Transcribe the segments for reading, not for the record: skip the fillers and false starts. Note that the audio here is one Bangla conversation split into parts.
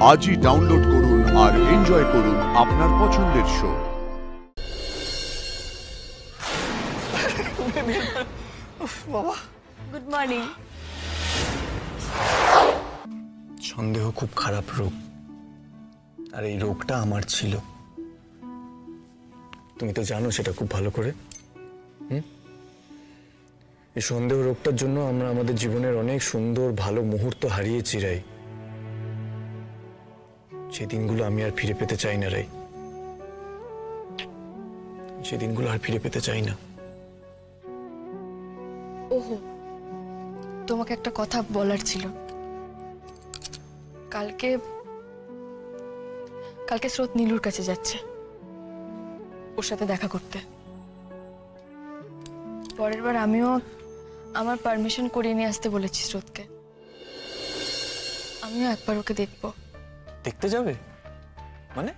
আজই ডাউনলোড করুন আর এনজয় করুন আপনার পছন্দের শো। বাবা গুড মর্নিং। সন্দেহ খুব খারাপ রোগ, আর এই রোগটা আমার ছিল। তুমি তো জানো সেটা খুব ভালো করে। এই সন্দেহ রোগটার জন্য আমরা আমাদের জীবনের অনেক সুন্দর ভালো মুহূর্ত হারিয়েছি রাই। সেই দিনগুলো আমি আর ফিরে পেতে চাই না রাই, সেই দিনগুলো আর ফিরে পেতে চাই না। ওহো, তোমাকে একটা কথা বলার ছিল। কালকে স্রোত নীলুর কাছে যাচ্ছে, ওর সাথে দেখা করতে। পরের বার আমিও আমার পারমিশন করিয়ে নিয়ে আসতে বলেছি স্রোতকে। আমিও একবার ওকে দেখবো। দেখতে যাবে মানে?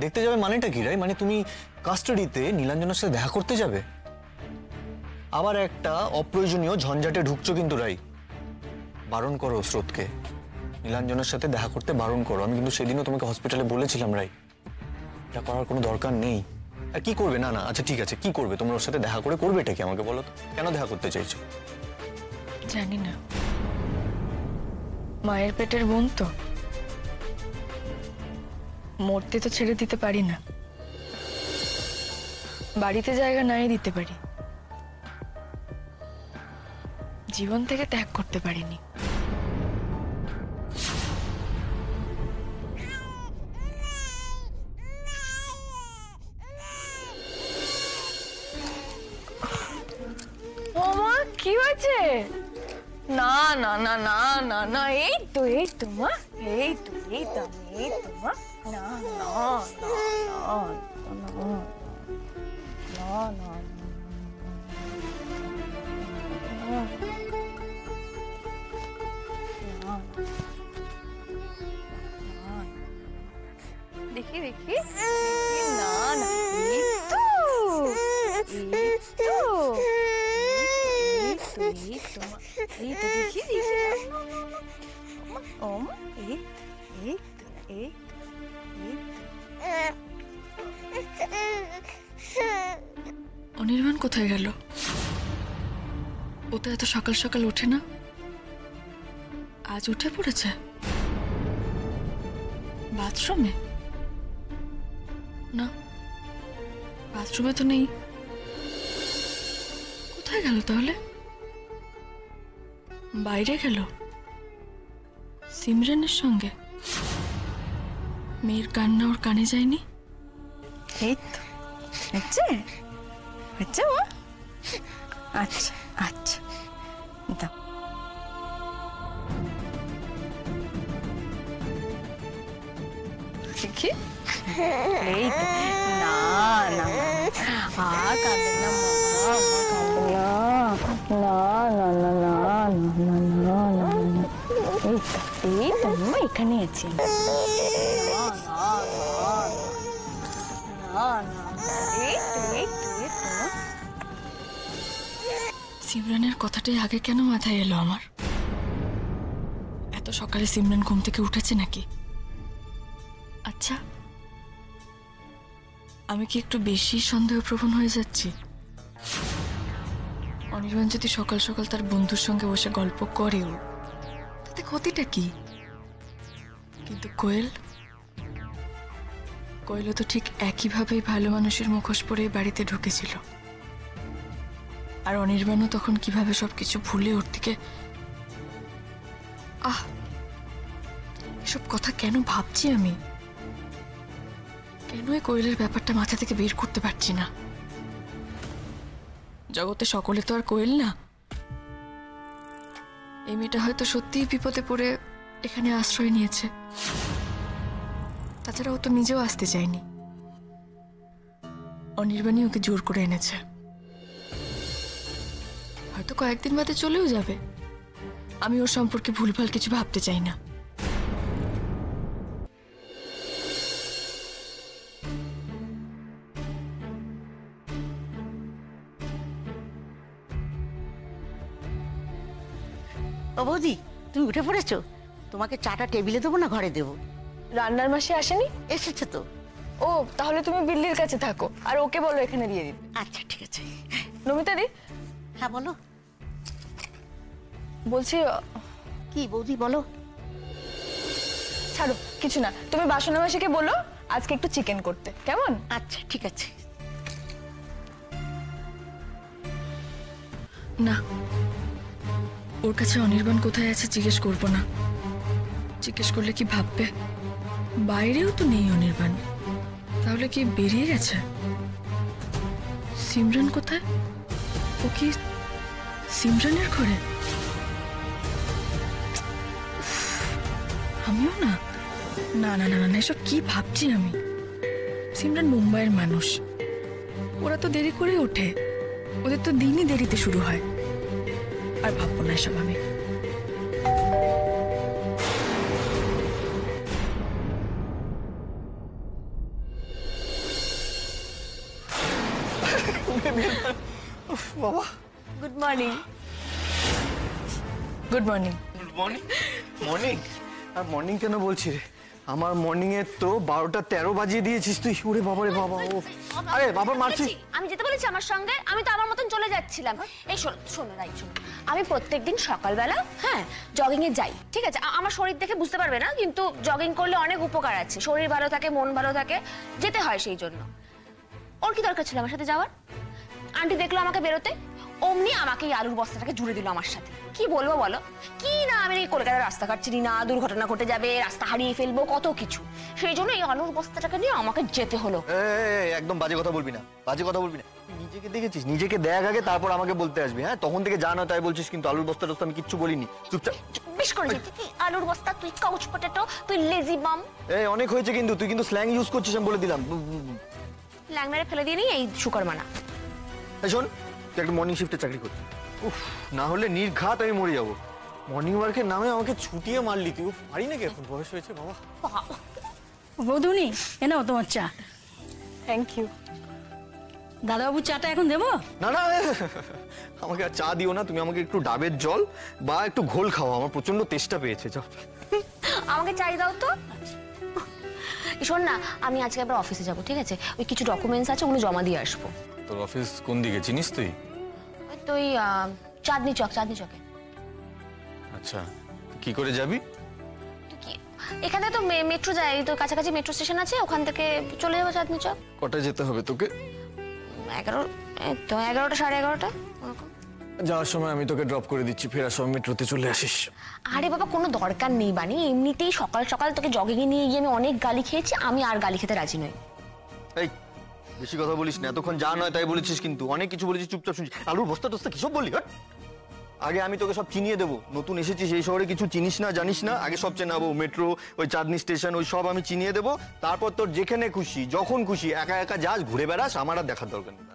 দেখতে যাবে মানেটা কি রাই? মানে তুমি কাস্টাডিতে নীলাঞ্জনের সাথে দেখা করতে যাবে? আবার একটা অপ্রয়োজনীয় ঝঞ্ঝাটে ঢুকছো কিন্তু রাই। বারণ করো স্রোতকে, নীলাঞ্জনের সাথে দেখা করতে বারণ করো। আমি কিন্তু সেদিনও তোমাকে হসপিটালে বলেছিলাম রাই, এটা করার কোনো দরকার নেই। আর কি করবে? না না আচ্ছা ঠিক আছে, কি করবে তোমরা ওর সাথে দেখা করে? করবে এটা কি আমাকে বলো তো? কেন দেখা করতে চাইছো? জানি না, মায়ের পেটের বোন তো, মরতে তো ছেড়ে দিতে পারি না, বাড়িতে জায়গা নাই দিতে পারি, জীবন থেকে ত্যাগ করতে পারিনি। ওমা কি হয়েছে? না না না না না না, এই তো মা, এই তো মা, না না না না না। দেখি না না, এই তো দেখি অনির্বাণ কোথায় গেল? ও তো এত সকাল সকাল ওঠে না, আজ উঠে পড়েছে। বাথরুমে? না, বাথরুমে তো নেই। কোথায় গেল তাহলে? বাইরে গেল সিমরানের সঙ্গে। মেয়ের কান্না ওর কানে যায়নি? এই তো হচ্ছে ও। আচ্ছা আচ্ছা দাও। দেখি, এই তো, না না কাঁদে না, এখানে আছি। সিমরানের কথাটাই আগে কেন মাথায় এলো আমার? এত সকালে সিমরান ঘুম থেকে উঠেছে নাকি? আচ্ছা, আমি কি একটু বেশি সন্দেহপ্রবণ হয়ে যাচ্ছি? অনির্বাণ যদি সকাল সকাল তার বন্ধুর সঙ্গে বসে গল্প করেও, তাতে ক্ষতিটা কি? কিন্তু কোয়েলও তো ঠিক একইভাবেই ভালো মানুষের মুখোশ পরে বাড়িতে ঢুকেছিল। আর অনির্বাণও তখন কিভাবে সবকিছু ভুলে ওর দিকে। এসব কথা কেন ভাবছি আমি? কেন এই কোয়েলের ব্যাপারটা মাথা থেকে বের করতে পারছি না? জগতে সকলে তো আর কোয়েল না। এই মেয়েটা হয়তো সত্যিই বিপদে পড়ে এখানে আশ্রয় নিয়েছে। তাছাড়া ও তো নিজেও আসতে চায়নি, অনির্বাণই ওকে জোর করে এনেছে। হয়তো কয়েকদিন বাদে চলেও যাবে। আমি ওর সম্পর্কে ভুলভাল কিছু ভাবতে চাই না। ও বৌদি, তুমি উঠে পড়েছো? তোমাকে চাটা টেবিলে দেবো না ঘরে দেবো? রান্নার মাসে আসেনি? এসেছে তো। ও তাহলে তুমি বিল্লির কাছে থাকো আর ওকে বলো এখানে দিয়ে দিতে। আচ্ছা ঠিক আছে। নমিতা দি, হ্যাঁ বলো। বলছি কি বৌদি বলো? ছাড়ো কিছু না, তুমি বাসনা মাসিকে বলো আজকে একটু চিকেন করতে, কেমন? আচ্ছা ঠিক আছে। না, ওর কাছে অনির্বাণ কোথায় আছে জিজ্ঞেস করবো না। জিজ্ঞেস করলে কি ভাববে? বাইরেও তো নেই অনির্বাণ, তাহলে কি বেরিয়ে গেছে? সিমরান কোথায়? ও কি সিমরানের ঘরে? আমিও না, না না না না এসব কি ভাবছি আমি? সিমরান মুম্বাইয়ের মানুষ, ওরা তো দেরি করে ওঠে, ওদের তো দিনই দেরিতে শুরু হয়। আর ভাববো না এসব আমি। বাবা, good morning. Good morning. Good morning. Morning? আর মর্নিং কেন বলছি রে? আমার মর্নিং এর তো 12টা 13 বাজিয়ে দিয়েছিস তুই। ওরে বাবা রে বাবা, ও আরে বাবা মারছিস। আমি যেতে বলেছি আমার সঙ্গে, আমি তো আমার মতন চলে যাচ্ছিলাম। এই শোনো রাই, শোনো, আমি প্রত্যেকদিন সকালবেলা জগিং এ যাই, ঠিক আছে? আমার শরীর দেখে বুঝতে পারবে না, কিন্তু জগিং করলে অনেক উপকার আছে, শরীর ভালো থাকে, মন ভালো থাকে, যেতে হয় সেই জন্য। ওর কি দরকার ছিল আমার সাথে যাওয়ার? আন্টি দেখলো আমাকে বেরোতে, অমনি আমাকে এই আলুর বস্তাটাকে জুড়ে দিল আমার সাথে। কি বলবো বলো? কি না আমি নাকি কলকাতার রাস্তা কাটছি না, দুর্ঘটনা ঘটে যাবে, রাস্তা হারিয়ে ফেলবো, কত কিছু। সেই জন্য এই আলুর বস্তাটাকে নিয়ে আমাকে যেতে হলো। একদম বাজে কথা বলবি না, বাজে কথা বলবি না। তুই নিজেকে দেখেছিস? নিজেকে দেখ আগে, তারপর আমাকে বলতে আসবি। হ্যাঁ, তখন থেকে জানো তাই বলছিস, কিন্তু আলুর বস্তা টস্তা আমি কিচ্ছু বলিনি। চুপচাপ বেশ করে তুই আলুর বস্তা, তুই কাউচ পটেটো, তুই লেজি বাম। অনেক হয়েছে, কিন্তু তুই কিন্তু স্ল্যাং ইউজ করছিস, আমি বলে দিলাম। ল্যাংনারে ফেলে দিয়ে নি এই শুকর মানা। শোন, তুই একটা মর্নিং শিফটে চাকরি করছিস, না হলে নির্ঘাত আমি মরে যাবো। মর্নিং ওয়ার্কের নামে আমাকে ছুটিয়ে মারলি তুই। পারি নাকি এখন, বয়স হয়েছে বাবা। বৌদুনি এনাও তোমার চা। Thank you. দাদাবাবু চাটা এখন দেবো? না না, আমাকে আর চা দিও না, তুমি আমাকে একটু ডাবের জল বা একটু ঘোল খাওয়া, আমার প্রচন্ড তেষ্টা পেয়েছে। যাও আমাকে চাই দাও তো। শোন না, আমি আজকে আবার অফিসে যাবো, ঠিক আছে? ওই কিছু ডকুমেন্টস আছে, ওগুলো জমা দিয়ে আসবো। তোর অফিস কোন দিকে চিনিস তুই? ওই তো ওই চাঁদনি চকে। আচ্ছা, কি করে যাবি? তুই কি এখানে তো মেট্রো যায়, তো কাছাকাছি মেট্রো স্টেশন আছে, ওখান থেকে চলে যাবো চাঁদনি চক। কটায় যেতে হবে তোকে? 11টা 11:30 ওরকম। যাওয়ার সময় আমি তোকে ড্রপ করে দিচ্ছি, ফেরার সময় মেট্রোতে চলে আসিস। আরে বাবা, কোনো দরকার নেই বানি, এমনিতেই সকাল সকাল তোকে জগিংয়ে নিয়ে গিয়ে আমি অনেক গালি খেয়েছি, আমি আর গালি খেতে রাজি নই। এই বেশি কথা বলিস না, এতক্ষণ যা নয় তাই বলেছিস, কিন্তু অনেক কিছু বলেছিস, চুপচাপ শুনছি। আলুর বস্তা টস্তা কিসব বললি? আগে আমি তোকে সব চিনিয়ে দেবো। নতুন এসেছিস এই শহরে, কিছু চিনিস না, জানিস না, আগে সব চেনাবো। মেট্রো, ওই চাঁদনি স্টেশন, ওই সব আমি চিনিয়ে দেবো। তারপর তোর যেখানে খুশি, যখন খুশি, একা একা যাস, ঘুরে বেড়াস, আমার আর দেখার দরকার নেই।